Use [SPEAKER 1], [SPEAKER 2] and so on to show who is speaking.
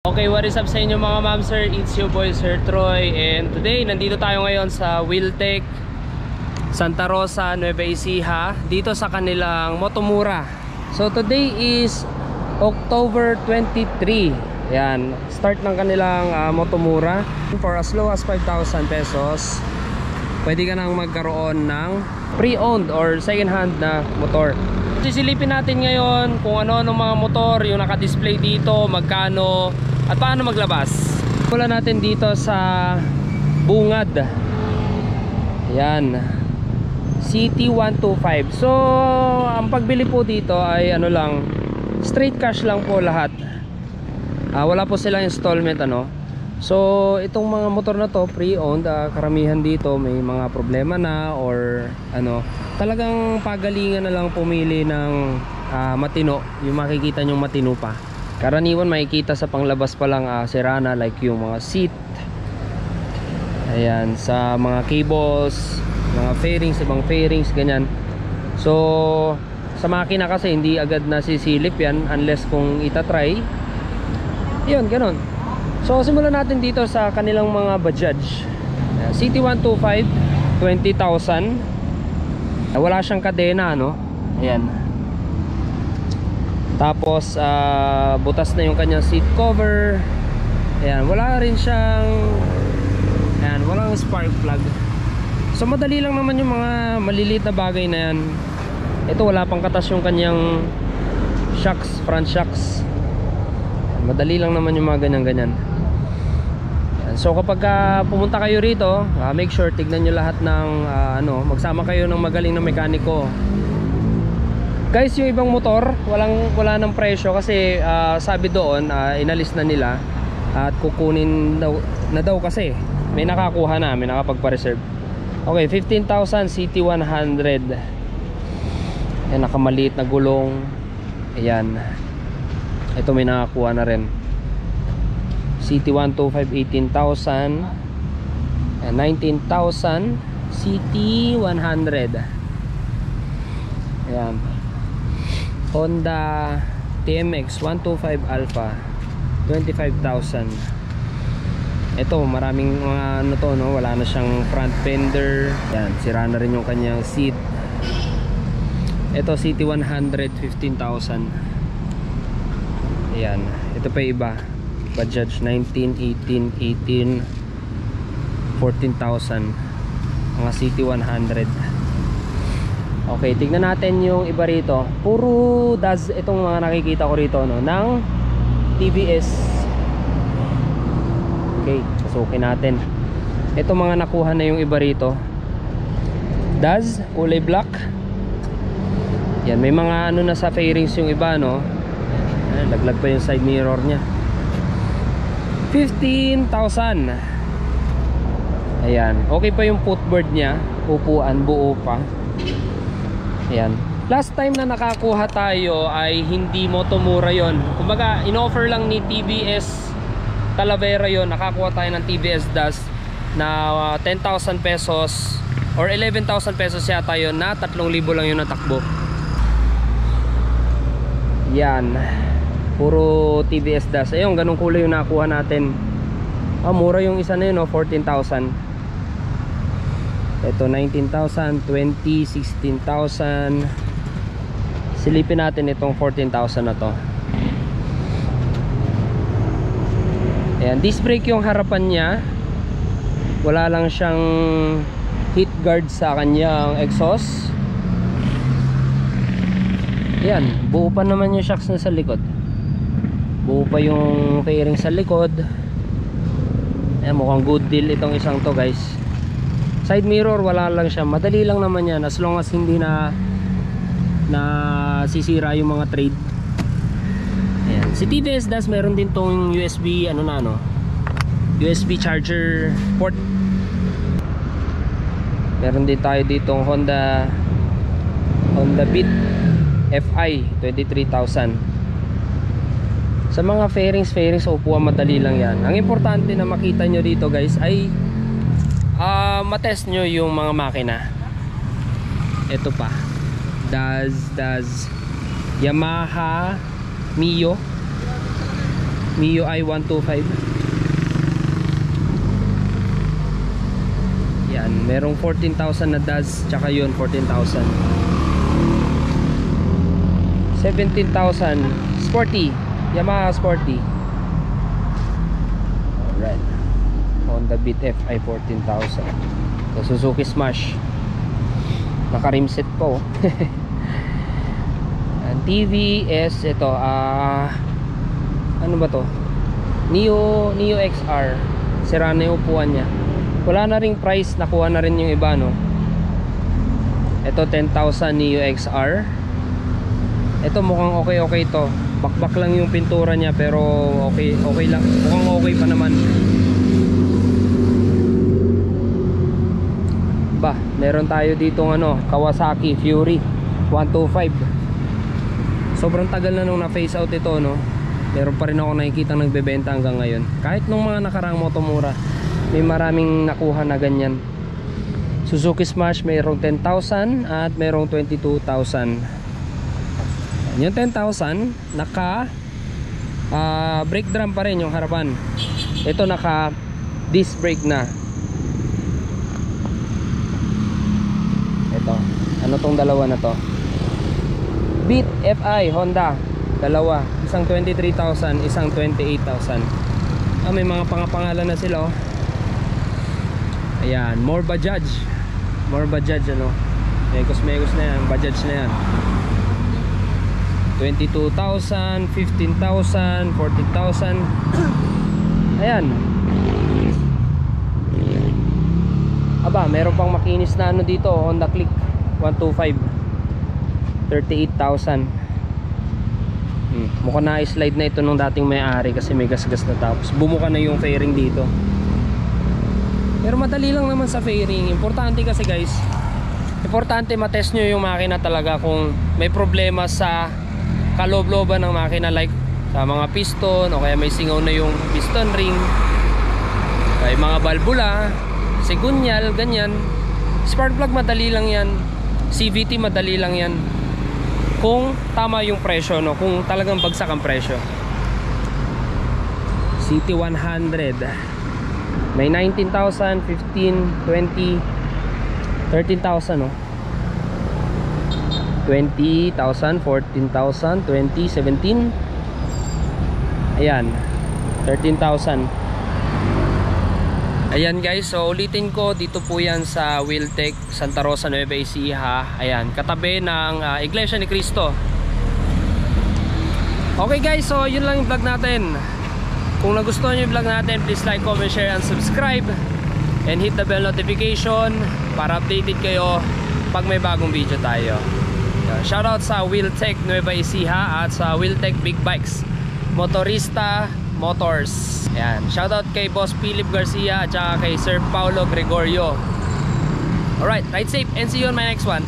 [SPEAKER 1] Okay, what is up sa inyo mga ma'am sir? It's your boy Sir Troy, and today nandito tayo ngayon sa Wheeltech Santa Rosa, Nueva Ecija, dito sa kanilang Motomura. So today is October 23. Yan, start ng kanilang Motomura. For as low as 5,000 pesos pwede ka nang magkaroon ng pre-owned or second hand na motor. Sisilipin natin ngayon kung ano-ano mga motor yung naka-display dito, magkano at paano maglabas. Wala natin dito sa Bungad. Yan, CT125. So ang pagbili po dito ay ano lang, straight cash lang po lahat. Wala po silang installment ano. So itong mga motor na to pre-owned, karamihan dito may mga problema na or ano, talagang pagalingan na lang pumili ng matino, yung makikita nyong matino pa. Karaniwan makikita sa panglabas pa lang sira na, like yung mga seat, ayan, sa mga cables, mga fairings, ibang fairings, ganyan. So sa makina kasi hindi agad nasisilip yan unless kung itatry. Yun, ganun. So simulan natin dito sa kanilang mga Bajaj. CT125, 20,000. Wala siyang kadena no. Ayan. Tapos butas na yung kanyang seat cover. Ayan, wala rin siyang, ayan, walang spark plug. So madali lang naman yung mga maliliit na bagay na yan. Ito wala pang katas yung kanyang shocks, front shocks. Madali lang naman yung mga ganyan-ganyan. So kapag pumunta kayo rito, make sure tignan nyo lahat ng magsama kayo ng magaling na mekaniko. Guys, yung ibang motor wala ng presyo kasi sabi doon inalis na nila at kukunin daw kasi may nakakuha na, may nakapagpa-reserve. Okay, 15,000 CT100. Ayan, nakamaliit na gulong. Ayan, ito may nakakuha na rin. CT125, 18,000 and 19,000 CT100. Ayan, Honda TMX 125 Alpha, 25,000. Ito maraming mga ano to no, wala na siyang front fender. Ayan, sira na rin yung kanyang seat. Ito CT100, 15,000. Ayan, ito pa iba, Bajaj 19, 18, 18, 14,000, mga CT100. Okay, tignan natin yung iba rito. Puro DAS itong mga nakikita ko rito no, ng TVS. Okay, pasukin natin. Ito mga nakuha na yung iba rito. DAS, kulay black. Yan, may mga ano na sa fairings yung iba no. Ayan, laglag pa yung side mirror nya. 15,000. Ayan, okay pa yung footboard nya, upuan, buo pa. Ayan, last time na nakakuha tayo ay hindi Motomura yon. Kumbaga in-offer lang ni TVS Talavera yon. Nakakuha tayo ng TVS DAS na 10,000 pesos or 11,000 pesos yata yon, na 3,000 lang yung natakbo. Yan, puro TVS DAS. Ayun, ganong kulay yung nakuha natin. Mura yung isa na yun, no? 14,000. Ito 19,000, 20, 16,000. Silipin natin itong 14,000 na to. Ayan, disc brake yung harapan niya. Wala lang siyang heat guard sa kanyang exhaust. Ayan, buo pa naman yung shocks na sa likod. Buo pa yung fairing sa likod. Ayan, mukhang good deal itong isang to guys. Side mirror wala lang siya, madali lang naman yan as long as hindi na sisira yung mga trade. Ayan, si TVS DAS meron din tong USB USB charger port. Meron din tayo ditong Honda Beat FI, 23,000. Sa mga fairings upuan madali lang yan. Ang importante na makita nyo dito guys ay matest nyo yung mga makina. Ito pa, DAS, Yamaha Mio. MIUI 125. Yan, merong 14,000 na DAS, tsaka yun 14,000. 17,000 Sporty, Yamaha Sporty. Alright, Honda Beat FI 14,000. So, Suzuki Smash, naka rim set po. TVS ito, ano ba to, Neo XR. Sira na yung upuan nya, wala na ring price, nakuha na rin yung iba, no. Ito 10,000 Neo XR. Ito mukhang okay to, bakbak lang yung pintura nya, pero okay lang, mukhang okay pa naman. Ba, meron tayo ditong ano, Kawasaki Fury 125. Sobrang tagal na nung na-phase out ito, no. Meron pa rin ako nakikita nagbebenta hanggang ngayon. Kahit nung mga nakaraang Motomura, may maraming nakuha na ganyan. Suzuki Smash mayroong 10,000 at mayroong 22,000. Yung 10,000 naka brake drum pa rin yung harapan. Ito naka disc brake na. Ito, ano tong dalawa na to? Beat FI Honda, dalawa, isang 23,000, isang 28,000. May mga pangalan na sila, oh. Ayan, more Bajaj ano, megos na yan, Bajaj na yan. 22,000, 15,000, 40,000. Ayan. Aba, meron pang makinis na ano dito, Honda Click 125, 38,000. Mukhang na-slide na ito nung dating may-ari kasi may gas-gas na, tapos bumuka na yung fairing dito. Pero madali lang naman sa fairing. Importante kasi guys, importante matest nyo yung makina talaga kung may problema sa kaloob-looban ng makina, like sa mga piston o kaya may singaw na yung piston ring, kaya mga valvula, segunyal, ganyan. Spark plug madali lang yan, CVT madali lang yan, kung tama yung presyo, no? Kung talagang bagsak ang presyo. CT100 may 19,000, 15, 20, 13,000, no? 20,000, 14,000, 20, 17. Ayan, 13,000. Ayan guys, so ulitin ko, dito po yan sa Wheeltech Santa Rosa, Nueva Ecija. Ayan, katabi ng Iglesia ni Cristo. Okay guys, so yun lang yung vlog natin. Kung nagustuhan nyo yung vlog natin, please like, comment, share, and subscribe. And hit the bell notification para updated kayo pag may bagong video tayo. Shoutout sa Wheeltech Nueva Ecija at sa Wheeltech Big Bikes Motorista Motors. Ayan, shoutout kay Boss Philip Garcia at saka kay Sir Paulo Gregorio. Alright, ride safe and see you on my next one.